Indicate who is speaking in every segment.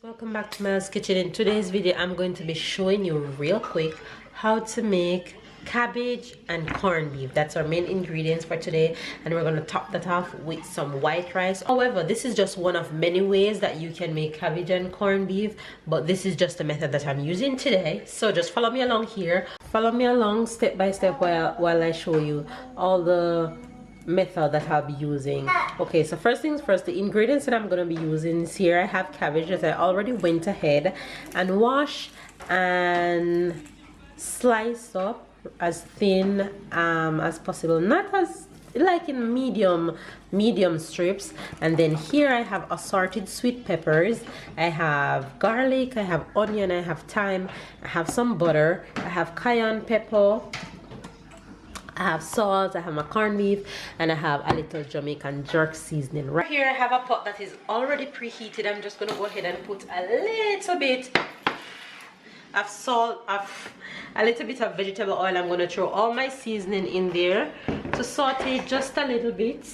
Speaker 1: Welcome back to Mel's Kitchen. In today's video I'm going to be showing you real quick how to make cabbage and corned beef. That's our main ingredients for today, and we're going to top that off with some white rice. However, this is just one of many ways that you can make cabbage and corned beef, but this is just the method that I'm using today. So just follow me along here, follow me along step by step while I show you all the method that I'll be using. Okay, so first things first, the ingredients that I'm going to be using is here. I have cabbage that I already went ahead and washed and sliced up as thin as possible, not as like in medium strips. And then here I have assorted sweet peppers, I have garlic, I have onion, I have thyme, I have some butter, I have cayenne pepper, I have salt, I have my corned beef, and I have a little Jamaican jerk seasoning. Right here I have a pot that is already preheated. I'm just going to go ahead and put a little bit of salt, a little bit of vegetable oil. I'm going to throw all my seasoning in there to saute just a little bit.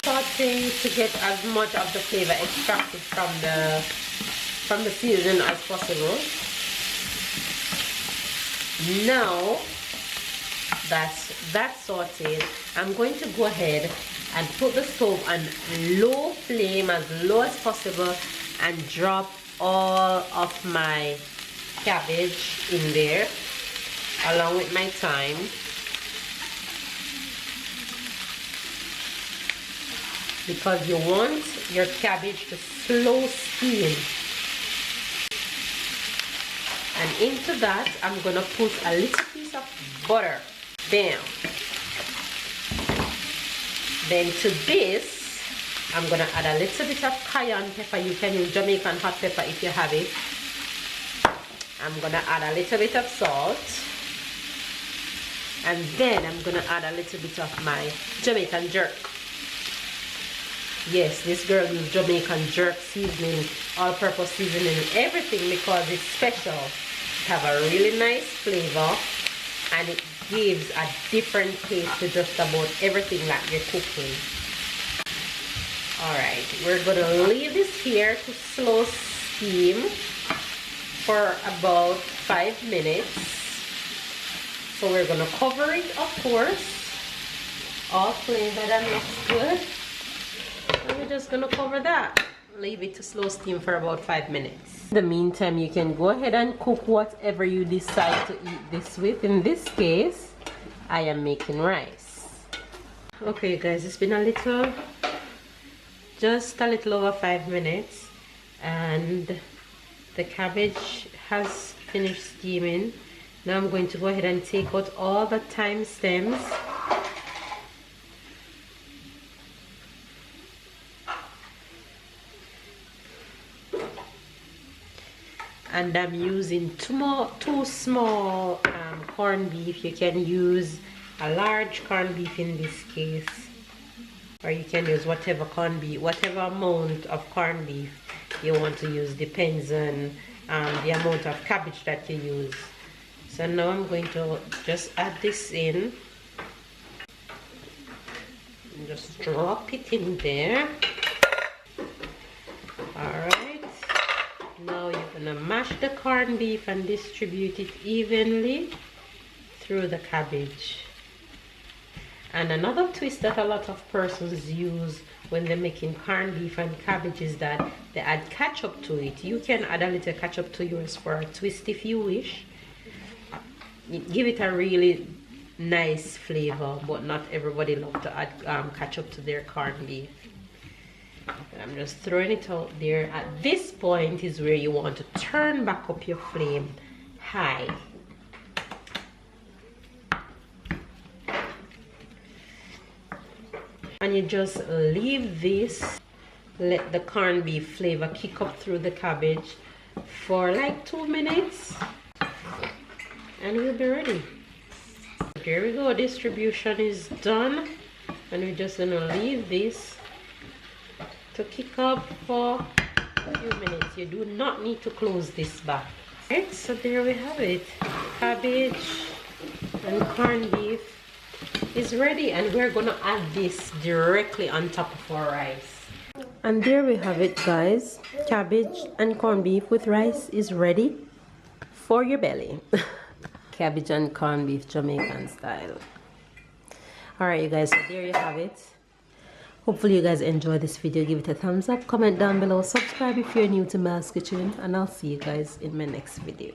Speaker 1: Saute to get as much of the flavor extracted from the seasoning as possible. Now that's sauteed, I'm going to go ahead and put the stove on low flame, as low as possible, and drop all of my cabbage in there along with my thyme. Because you want your cabbage to slow steam. And into that I'm gonna put a little piece of butter. Bam. Then to this I'm gonna add a little bit of cayenne pepper. You can use Jamaican hot pepper if you have it. I'm gonna add a little bit of salt, and then I'm gonna add a little bit of my Jamaican jerk. Yes, this girl uses Jamaican jerk seasoning, all-purpose seasoning, everything, because it's special. It have a really nice flavor, and it gives a different taste to just about everything that you're cooking. Alright, we're gonna leave this here to slow steam for about 5 minutes. So we're gonna cover it, of course, all flavored and looks good. And we're just gonna cover that, leave it to slow steam for about 5 minutes. In the meantime, you can go ahead and cook whatever you decide to eat this with. In this case, I am making rice. Okay guys, it's been just a little over 5 minutes, and the cabbage has finished steaming. Now I'm going to go ahead and take out all the thyme stems. And I'm using two small corned beef. You can use a large corned beef in this case, or you can use whatever corned beef, whatever amount of corned beef you want to use, depends on the amount of cabbage that you use. So now I'm going to just add this in and just drop it in there. Alright. Now you're gonna mash the corned beef and distribute it evenly through the cabbage. And another twist that a lot of persons use when they're making corned beef and cabbage is that they add ketchup to it. You can add a little ketchup to yours for a twist if you wish. Give it a really nice flavor, but not everybody loves to add ketchup to their corned beef. I'm just throwing it out there. At this point is where you want to turn back up your flame high. And you just leave this, let the corned beef flavor kick up through the cabbage for like 2 minutes, and we'll be ready. There we go, distribution is done, and we're just gonna leave this to kick up for a few minutes. You do not need to close this back. Right, so there we have it. Cabbage and corned beef is ready, and we're gonna add this directly on top of our rice. And there we have it, guys. Cabbage and corned beef with rice is ready for your belly. Cabbage and corned beef, Jamaican style. Alright, you guys, so there you have it. Hopefully you guys enjoyed this video. Give it a thumbs up, comment down below, subscribe if you're new to Mel's Kitchen, and I'll see you guys in my next video.